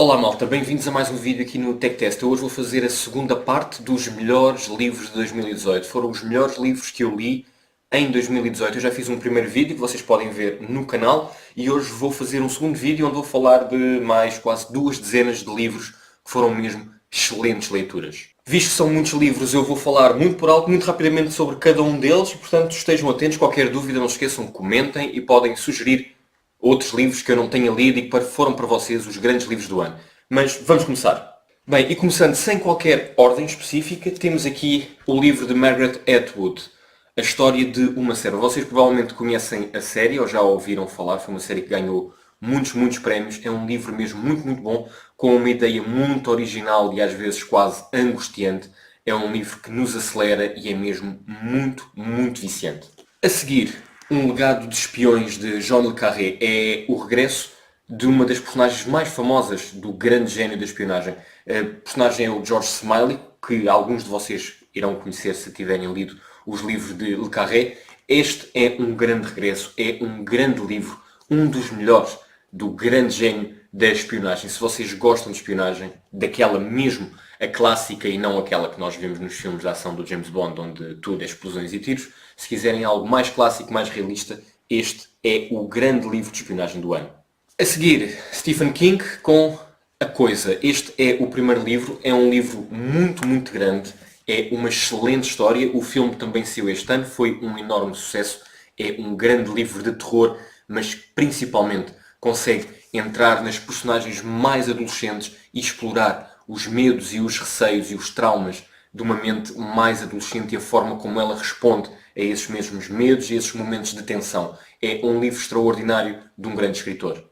Olá malta, bem-vindos a mais um vídeo aqui no TechTest. Eu hoje vou fazer a segunda parte dos melhores livros de 2018. Foram os melhores livros que eu li em 2018. Eu já fiz um primeiro vídeo que vocês podem ver no canal e hoje vou fazer um segundo vídeo onde vou falar de mais quase 2 dezenas de livros que foram mesmo excelentes leituras. Visto que são muitos livros, eu vou falar muito por alto, muito rapidamente sobre cada um deles e, portanto, estejam atentos. Qualquer dúvida, não se esqueçam, comentem e podem sugerir outros livros que eu não tenha lido e que foram para vocês os grandes livros do ano. Mas vamos começar. Bem, e começando sem qualquer ordem específica, temos aqui o livro de Margaret Atwood, A História de uma Serva. Vocês provavelmente conhecem a série ou já ouviram falar, foi uma série que ganhou muitos prémios. É um livro mesmo muito bom, com uma ideia muito original e às vezes quase angustiante. É um livro que nos acelera e é mesmo muito viciante. A seguir, Um Legado de Espiões de John le Carré é o regresso de uma das personagens mais famosas do grande gênio da espionagem. A personagem é o George Smiley, que alguns de vocês irão conhecer se tiverem lido os livros de Le Carré. Este é um grande regresso, é um grande livro, um dos melhores do grande gênio da espionagem. Se vocês gostam de espionagem, daquela mesmo, a clássica e não aquela que nós vemos nos filmes de ação do James Bond, onde tudo é explosões e tiros, se quiserem algo mais clássico, mais realista, este é o grande livro de espionagem do ano. A seguir, Stephen King com A Coisa. Este é o primeiro livro, é um livro muito grande, é uma excelente história. O filme também saiu este ano, foi um enorme sucesso. É um grande livro de terror, mas principalmente consegue entrar nas personagens mais adolescentes e explorar os medos e os receios e os traumas de uma mente mais adolescente e a forma como ela responde a esses mesmos medos e a esses momentos de tensão. É um livro extraordinário de um grande escritor.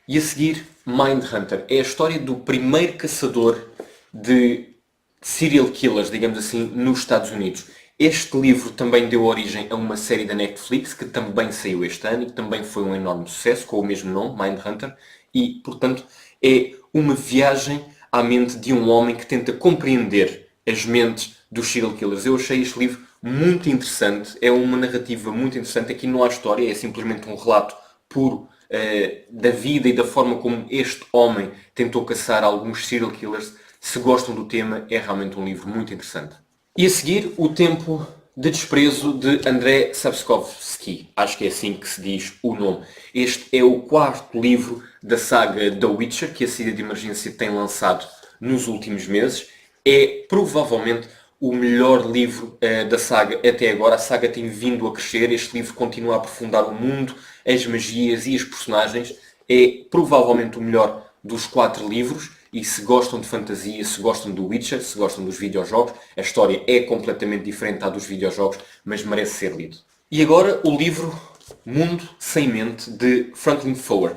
E a seguir, Mindhunter. É a história do primeiro caçador de serial killers, digamos assim, nos Estados Unidos. Este livro também deu origem a uma série da Netflix que também saiu este ano e que também foi um enorme sucesso, com o mesmo nome, Mindhunter, e, portanto, é uma viagem à mente de um homem que tenta compreender as mentes dos serial killers. Eu achei este livro muito interessante, é uma narrativa muito interessante. Aqui não há história, é simplesmente um relato puro da vida e da forma como este homem tentou caçar alguns serial killers. Se gostam do tema, é realmente um livro muito interessante. E a seguir, O Tempo de Desprezo de Andrei Sapkowski. Acho que é assim que se diz o nome. Este é o quarto livro da saga The Witcher, que a saída de emergência tem lançado nos últimos meses. É provavelmente o melhor livro da saga até agora. A saga tem vindo a crescer, este livro continua a aprofundar o mundo, as magias e as personagens. É provavelmente o melhor dos 4 livros e se gostam de fantasia, se gostam do Witcher, se gostam dos videojogos, a história é completamente diferente da dos videojogos, mas merece ser lido. E agora o livro Mundo Sem Mente de Franklin Foer.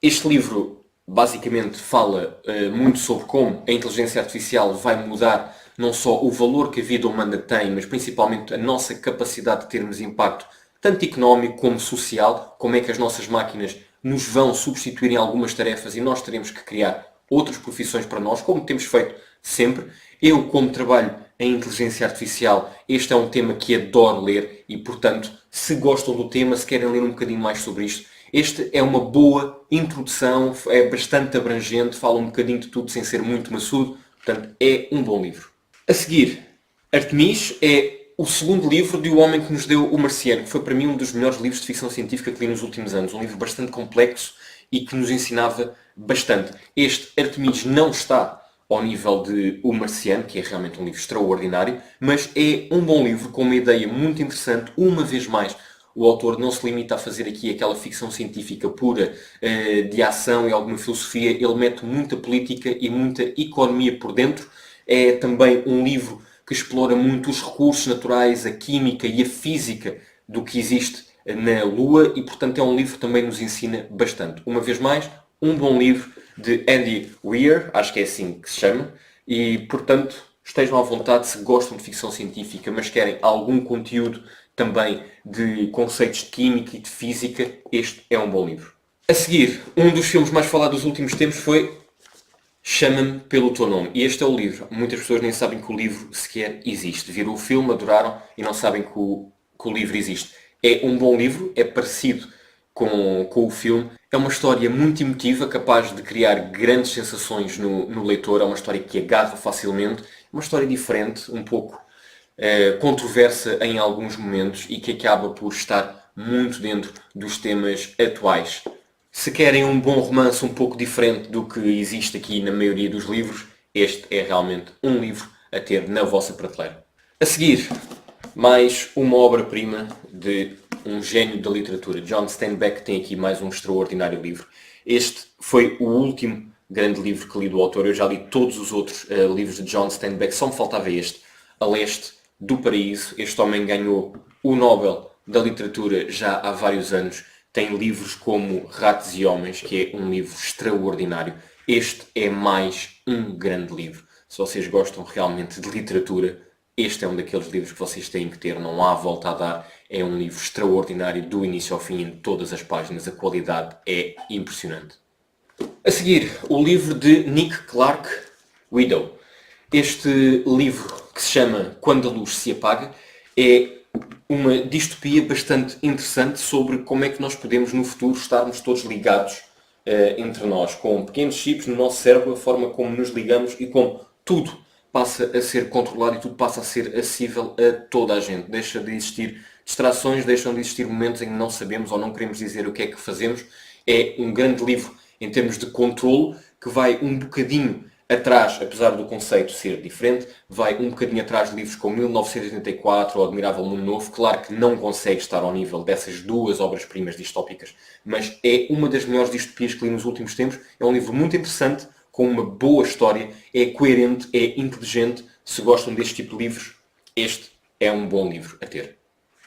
Este livro basicamente fala muito sobre como a inteligência artificial vai mudar não só o valor que a vida humana tem, mas principalmente a nossa capacidade de termos impacto, tanto económico como social, como é que as nossas máquinas nos vão substituir em algumas tarefas e nós teremos que criar outras profissões para nós, como temos feito sempre. Eu, como trabalho em inteligência artificial, este é um tema que adoro ler e, portanto, se gostam do tema, se querem ler um bocadinho mais sobre isto, este é uma boa introdução, é bastante abrangente, fala um bocadinho de tudo sem ser muito maçudo, portanto, é um bom livro. A seguir, Artemis é o segundo livro de O Homem que Nos Deu o Marciano, que foi para mim um dos melhores livros de ficção científica que li nos últimos anos. Um livro bastante complexo e que nos ensinava bastante. Este Artemis não está ao nível de O Marciano, que é realmente um livro extraordinário, mas é um bom livro com uma ideia muito interessante. Uma vez mais, o autor não se limita a fazer aqui aquela ficção científica pura de ação e alguma filosofia. Ele mete muita política e muita economia por dentro. É também um livro que explora muito os recursos naturais, a química e a física do que existe na Lua e, portanto, é um livro que também nos ensina bastante. Uma vez mais, um bom livro de Andy Weir, acho que é assim que se chama, e, portanto, estejam à vontade se gostam de ficção científica, mas querem algum conteúdo também de conceitos de química e de física, este é um bom livro. A seguir, um dos filmes mais falados dos últimos tempos foi Chama-me pelo Teu Nome. E este é o livro. Muitas pessoas nem sabem que o livro sequer existe. Viram o filme, adoraram e não sabem que o livro existe. É um bom livro, é parecido com o filme. É uma história muito emotiva, capaz de criar grandes sensações no leitor. É uma história que agarra facilmente. É uma história diferente, um pouco controversa em alguns momentos e que acaba por estar muito dentro dos temas atuais. Se querem um bom romance um pouco diferente do que existe aqui na maioria dos livros, este é realmente um livro a ter na vossa prateleira. A seguir, mais uma obra-prima de um gênio da literatura. John Steinbeck tem aqui mais um extraordinário livro. Este foi o último grande livro que li do autor. Eu já li todos os outros livros de John Steinbeck, só me faltava este, A Leste do Paraíso. Este homem ganhou o Nobel da Literatura já há vários anos. Tem livros como Ratos e Homens, que é um livro extraordinário. Este é mais um grande livro. Se vocês gostam realmente de literatura, este é um daqueles livros que vocês têm que ter, não há volta a dar. É um livro extraordinário, do início ao fim, em todas as páginas. A qualidade é impressionante. A seguir, o livro de Nick Clark, Widow. Este livro, que se chama Quando a Luz se Apaga, é uma distopia bastante interessante sobre como é que nós podemos no futuro estarmos todos ligados entre nós, com pequenos chips no nosso cérebro, a forma como nos ligamos e como tudo passa a ser controlado e tudo passa a ser acessível a toda a gente. Deixa de existir distrações, deixam de existir momentos em que não sabemos ou não queremos dizer o que é que fazemos. É um grande livro em termos de controlo que vai um bocadinho atrás, apesar do conceito ser diferente, vai um bocadinho atrás de livros como 1984 ou Admirável Mundo Novo. Claro que não consegue estar ao nível dessas duas obras-primas distópicas, mas é uma das melhores distopias que li nos últimos tempos. É um livro muito interessante, com uma boa história, é coerente, é inteligente. Se gostam deste tipo de livros, este é um bom livro a ter.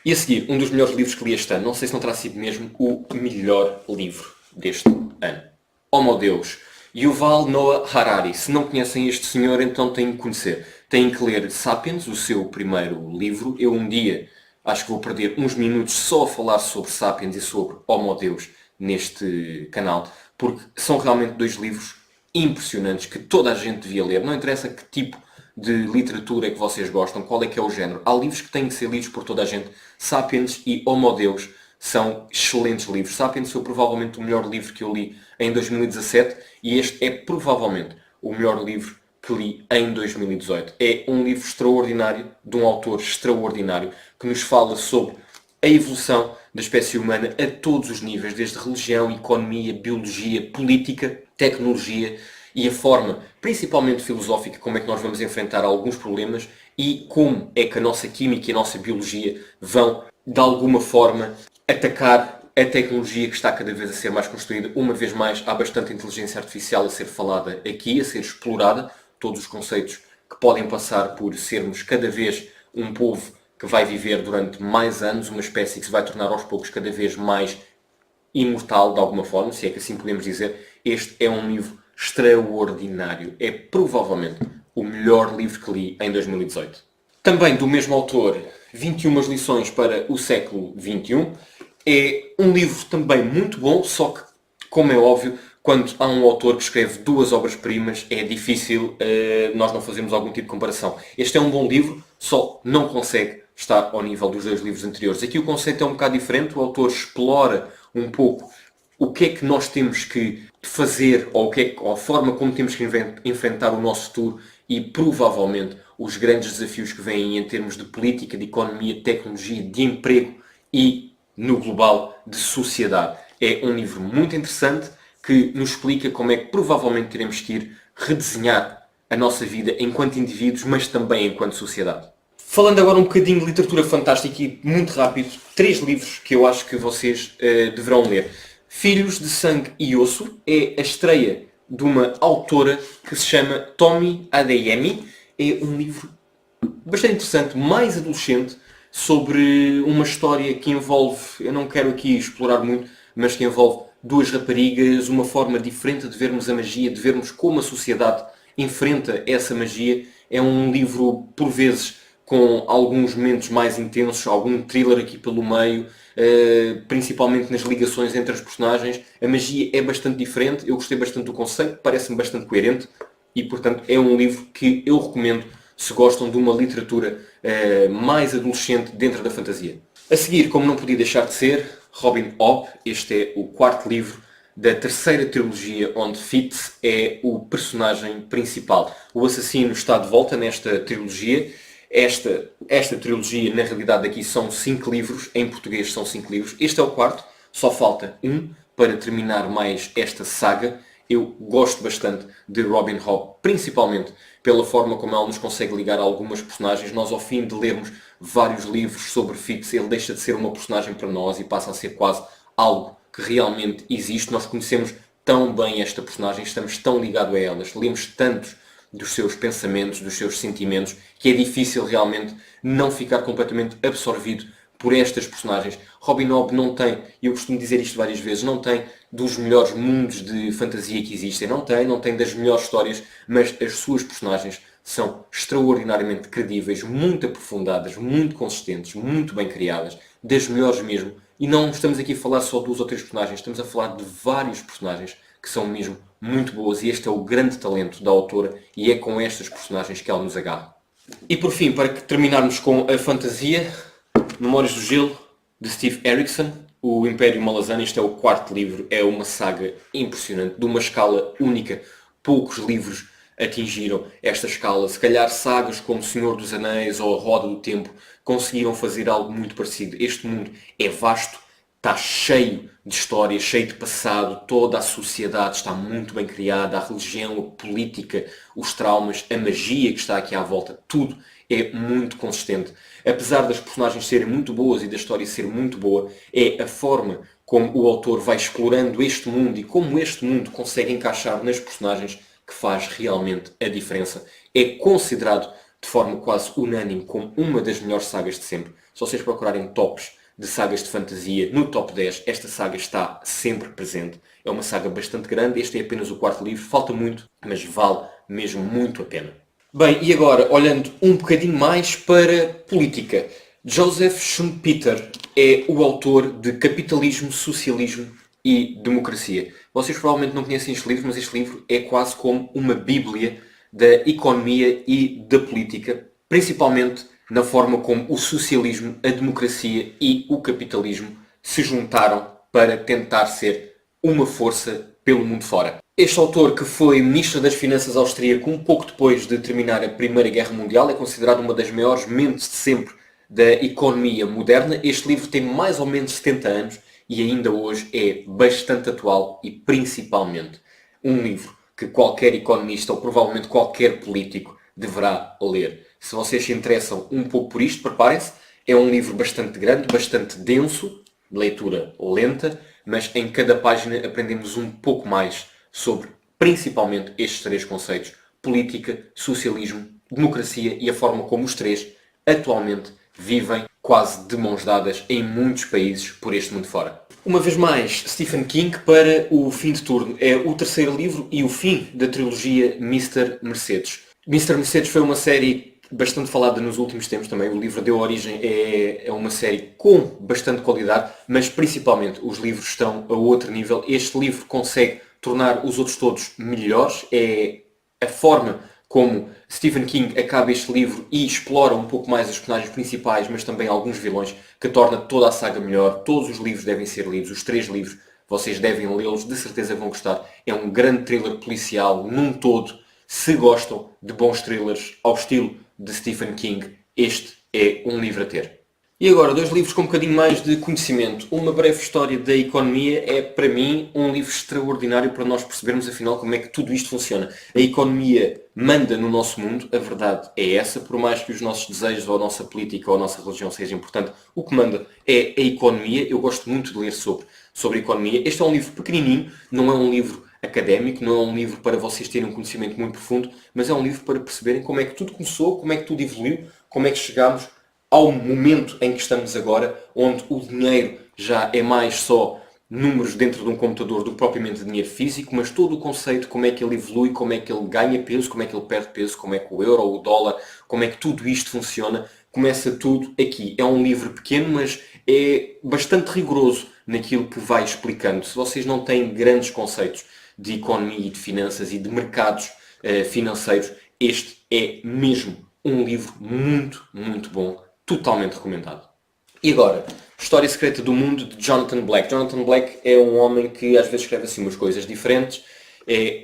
E a seguir, um dos melhores livros que li este ano, não sei se não terá sido mesmo o melhor livro deste ano. Oh meu Deus! Yuval Noah Harari. Se não conhecem este senhor, então têm que conhecer. Têm que ler Sapiens, o seu primeiro livro. Eu um dia acho que vou perder uns minutos só a falar sobre Sapiens e sobre Oh meu Deus neste canal, porque são realmente dois livros impressionantes que toda a gente devia ler. Não interessa que tipo de literatura é que vocês gostam, qual é que é o género. Há livros que têm que ser lidos por toda a gente. Sapiens e Oh meu Deus são excelentes livros. Sapiens foi provavelmente o melhor livro que eu li em 2017 e este é provavelmente o melhor livro que li em 2018. É um livro extraordinário, de um autor extraordinário, que nos fala sobre a evolução da espécie humana a todos os níveis, desde religião, economia, biologia, política, tecnologia e a forma, principalmente filosófica, como é que nós vamos enfrentar alguns problemas e como é que a nossa química e a nossa biologia vão, de alguma forma, atacar a tecnologia que está cada vez a ser mais construída. Uma vez mais, há bastante inteligência artificial a ser falada aqui, a ser explorada. Todos os conceitos que podem passar por sermos cada vez um povo que vai viver durante mais anos, uma espécie que se vai tornar aos poucos cada vez mais imortal, de alguma forma, se é que assim podemos dizer. Este é um livro extraordinário. É provavelmente o melhor livro que li em 2018. Também do mesmo autor, 21 lições para o século XXI. É um livro também muito bom, só que, como é óbvio, quando há um autor que escreve duas obras-primas, é difícil nós não fazermos algum tipo de comparação. Este é um bom livro, só não consegue estar ao nível dos dois livros anteriores. Aqui o conceito é um bocado diferente, o autor explora um pouco o que é que nós temos que fazer, ou a forma como temos que enfrentar o nosso futuro e provavelmente os grandes desafios que vêm em termos de política, de economia, de tecnologia, de emprego e, no global, de sociedade. É um livro muito interessante que nos explica como é que provavelmente teremos que ir redesenhar a nossa vida enquanto indivíduos, mas também enquanto sociedade. Falando agora um bocadinho de literatura fantástica e muito rápido, 3 livros que eu acho que vocês deverão ler. Filhos de Sangue e Osso é a estreia de uma autora que se chama Tomi Adeyemi. É um livro bastante interessante, mais adolescente, sobre uma história que envolve, eu não quero aqui explorar muito, mas que envolve duas raparigas, uma forma diferente de vermos a magia, de vermos como a sociedade enfrenta essa magia. É um livro, por vezes, com alguns momentos mais intensos, algum thriller aqui pelo meio, principalmente nas ligações entre as personagens. A magia é bastante diferente, eu gostei bastante do conceito, parece-me bastante coerente e, portanto, é um livro que eu recomendo se gostam de uma literatura mais adolescente dentro da fantasia. A seguir, como não podia deixar de ser, Robin Hobb. Este é o quarto livro da terceira trilogia, onde Fitz é o personagem principal. O assassino está de volta nesta trilogia. Esta trilogia, na realidade, aqui são 5 livros. Em português são 5 livros. Este é o quarto. Só falta um para terminar mais esta saga. Eu gosto bastante de Robin Hobb, principalmente pela forma como ela nos consegue ligar a algumas personagens. Nós, ao fim de lermos vários livros sobre Fitz, ele deixa de ser uma personagem para nós e passa a ser quase algo que realmente existe. Nós conhecemos tão bem esta personagem, estamos tão ligados a elas, lemos tantos dos seus pensamentos, dos seus sentimentos, que é difícil realmente não ficar completamente absorvido por estas personagens. Robin Hobb não tem, e eu costumo dizer isto várias vezes, não tem dos melhores mundos de fantasia que existem, não tem das melhores histórias, mas as suas personagens são extraordinariamente credíveis, muito aprofundadas, muito consistentes, muito bem criadas, das melhores mesmo. E não estamos aqui a falar só de 2 ou 3 personagens, estamos a falar de vários personagens que são mesmo muito boas, e este é o grande talento da autora, e é com estas personagens que ela nos agarra. E por fim, para terminarmos com a fantasia, Memórias do Gelo, de Steve Erickson, O Império Malazan. Este é o quarto livro, é uma saga impressionante, de uma escala única. Poucos livros atingiram esta escala. Se calhar sagas como Senhor dos Anéis ou A Roda do Tempo conseguiram fazer algo muito parecido. Este mundo é vasto, está cheio de história, cheio de passado, toda a sociedade está muito bem criada, a religião, a política, os traumas, a magia que está aqui à volta, tudo é muito consistente. Apesar das personagens serem muito boas e da história ser muito boa, é a forma como o autor vai explorando este mundo e como este mundo consegue encaixar nas personagens que faz realmente a diferença. É considerado de forma quase unânime como uma das melhores sagas de sempre. Se vocês procurarem tops de sagas de fantasia, no top 10, esta saga está sempre presente. É uma saga bastante grande, este é apenas o quarto livro, falta muito, mas vale mesmo muito a pena. Bem, e agora, olhando um bocadinho mais para política. Joseph Schumpeter é o autor de Capitalismo, Socialismo e Democracia. Vocês provavelmente não conhecem este livro, mas este livro é quase como uma bíblia da economia e da política, principalmente na forma como o socialismo, a democracia e o capitalismo se juntaram para tentar ser uma força pelo mundo fora. Este autor, que foi Ministro das Finanças austríaco um pouco depois de terminar a Primeira Guerra Mundial, é considerado uma das maiores mentes de sempre da economia moderna. Este livro tem mais ou menos 70 anos e ainda hoje é bastante atual e principalmente um livro que qualquer economista ou provavelmente qualquer político deverá ler. Se vocês se interessam um pouco por isto, preparem-se. É um livro bastante grande, bastante denso, de leitura lenta, mas em cada página aprendemos um pouco mais sobre principalmente estes 3 conceitos: política, socialismo, democracia e a forma como os 3 atualmente vivem quase de mãos dadas em muitos países por este mundo fora. Uma vez mais, Stephen King para o fim de turno. É o terceiro livro e o fim da trilogia Mr. Mercedes. Mr. Mercedes foi uma série bastante falada nos últimos tempos também. O livro deu origem a uma série com bastante qualidade, mas principalmente os livros estão a outro nível. Este livro consegue tornar os outros todos melhores. É a forma como Stephen King acaba este livro e explora um pouco mais os personagens principais, mas também alguns vilões, que torna toda a saga melhor. Todos os livros devem ser lidos, os 3 livros, vocês devem lê-los, de certeza vão gostar. É um grande thriller policial num todo. Se gostam de bons thrillers ao estilo de Stephen King, este é um livro a ter. E agora, 2 livros com um bocadinho mais de conhecimento. Uma Breve História da Economia é, para mim, um livro extraordinário para nós percebermos, afinal, como é que tudo isto funciona. A economia manda no nosso mundo, a verdade é essa, por mais que os nossos desejos ou a nossa política ou a nossa religião seja importante, o que manda é a economia. Eu gosto muito de ler sobre economia. Este é um livro pequenininho, não é um livro académico, não é um livro para vocês terem um conhecimento muito profundo, mas é um livro para perceberem como é que tudo começou, como é que tudo evoluiu, como é que chegámos ao momento em que estamos agora, onde o dinheiro já é mais só números dentro de um computador do que propriamente dinheiro físico, mas todo o conceito, como é que ele evolui, como é que ele ganha peso, como é que ele perde peso, como é que o euro, o dólar, como é que tudo isto funciona, começa tudo aqui. É um livro pequeno, mas é bastante rigoroso naquilo que vai explicando. Se vocês não têm grandes conceitos de economia e de finanças e de mercados financeiros, este é mesmo um livro muito, muito bom, totalmente recomendado. E agora, História Secreta do Mundo, de Jonathan Black. Jonathan Black é um homem que às vezes escreve assim umas coisas diferentes. É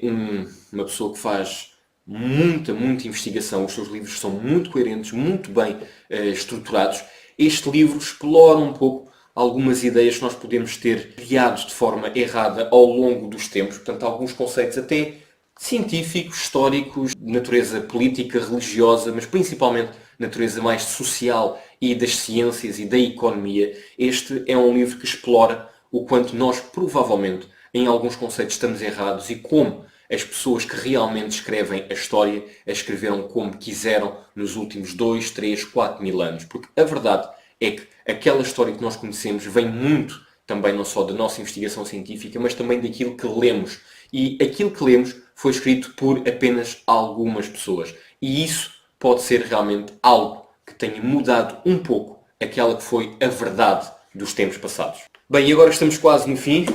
uma pessoa que faz muita investigação. Os seus livros são muito coerentes, muito bem estruturados. Este livro explora um pouco algumas ideias que nós podemos ter criado de forma errada ao longo dos tempos. Portanto, alguns conceitos até científicos, históricos, de natureza política, religiosa, mas principalmente natureza mais social e das ciências e da economia. Este é um livro que explora o quanto nós provavelmente em alguns conceitos estamos errados e como as pessoas que realmente escrevem a história a escreveram como quiseram nos últimos 2, 3, 4 mil anos. Porque a verdade é que aquela história que nós conhecemos vem muito também não só da nossa investigação científica, mas também daquilo que lemos. E aquilo que lemos foi escrito por apenas algumas pessoas. E isso pode ser realmente algo que tenha mudado um pouco aquela que foi a verdade dos tempos passados. Bem, e agora estamos quase no fim.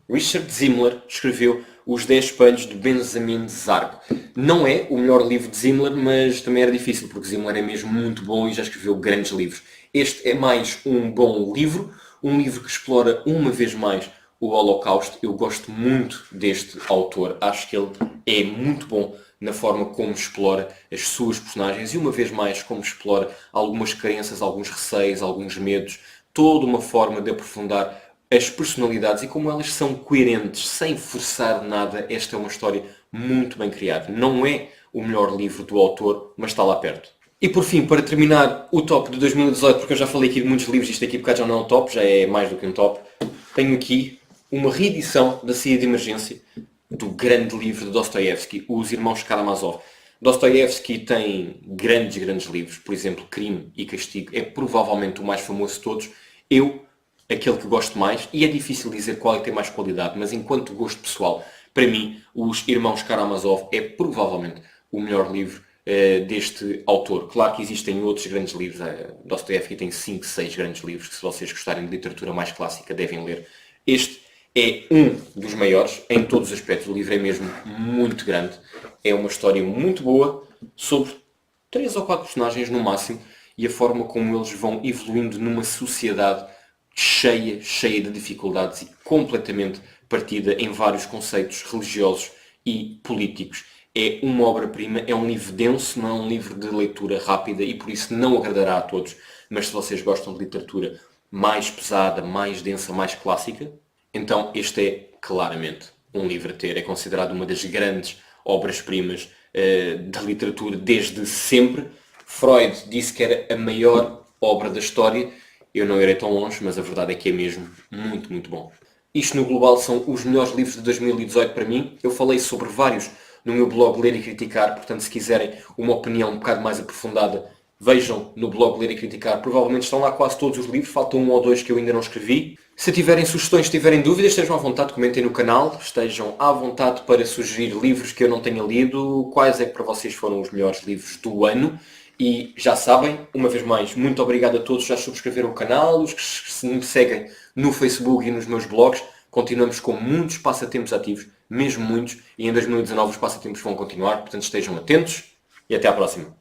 Richard Zimmler escreveu Os 10 Espelhos de Benjamin Zarco. Não é o melhor livro de Zimmler, mas também era difícil, porque Zimmler é mesmo muito bom e já escreveu grandes livros. Este é mais um bom livro, um livro que explora uma vez mais o Holocausto. Eu gosto muito deste autor, acho que ele é muito bom na forma como explora as suas personagens e uma vez mais como explora algumas crenças, alguns receios, alguns medos, toda uma forma de aprofundar as personalidades e como elas são coerentes, sem forçar nada. Esta é uma história muito bem criada. Não é o melhor livro do autor, mas está lá perto. E por fim, para terminar o top de 2018, porque eu já falei aqui de muitos livros, isto aqui por já não é um top, já é mais do que um top, tenho aqui uma reedição da Saída de Emergência do grande livro de Dostoiévski, Os Irmãos Karamazov. Dostoiévski tem grandes livros, por exemplo, Crime e Castigo, é provavelmente o mais famoso de todos. Aquele que gosto mais, e é difícil dizer qual é que tem mais qualidade, mas enquanto gosto pessoal, para mim, Os Irmãos Karamazov é provavelmente o melhor livro deste autor. Claro que existem outros grandes livros, Dostoiévski tem 5, 6 grandes livros, que se vocês gostarem de literatura mais clássica devem ler. Este é um dos maiores, em todos os aspectos. O livro é mesmo muito grande, é uma história muito boa, sobre 3 ou 4 personagens no máximo, e a forma como eles vão evoluindo numa sociedade cheia de dificuldades e completamente partida em vários conceitos religiosos e políticos. É uma obra-prima, é um livro denso, não é um livro de leitura rápida e por isso não agradará a todos. Mas se vocês gostam de literatura mais pesada, mais densa, mais clássica, então este é claramente um livro a ter. É considerado uma das grandes obras-primas da literatura desde sempre. Freud disse que era a maior obra da história. Eu não irei tão longe, mas a verdade é que é mesmo muito bom. Isto no global são os melhores livros de 2018 para mim. Eu falei sobre vários no meu blog Ler e Criticar, portanto se quiserem uma opinião um bocado mais aprofundada, vejam no blog Ler e Criticar. Provavelmente estão lá quase todos os livros, faltam um ou dois que eu ainda não escrevi. Se tiverem sugestões, se tiverem dúvidas, estejam à vontade, comentem no canal, estejam à vontade para sugerir livros que eu não tenha lido, quais é que para vocês foram os melhores livros do ano. E já sabem, uma vez mais, muito obrigado a todos que já subscreveram o canal, os que me seguem no Facebook e nos meus blogs. Continuamos com muitos passatempos ativos, mesmo muitos, e em 2019 os passatempos vão continuar, portanto estejam atentos e até à próxima.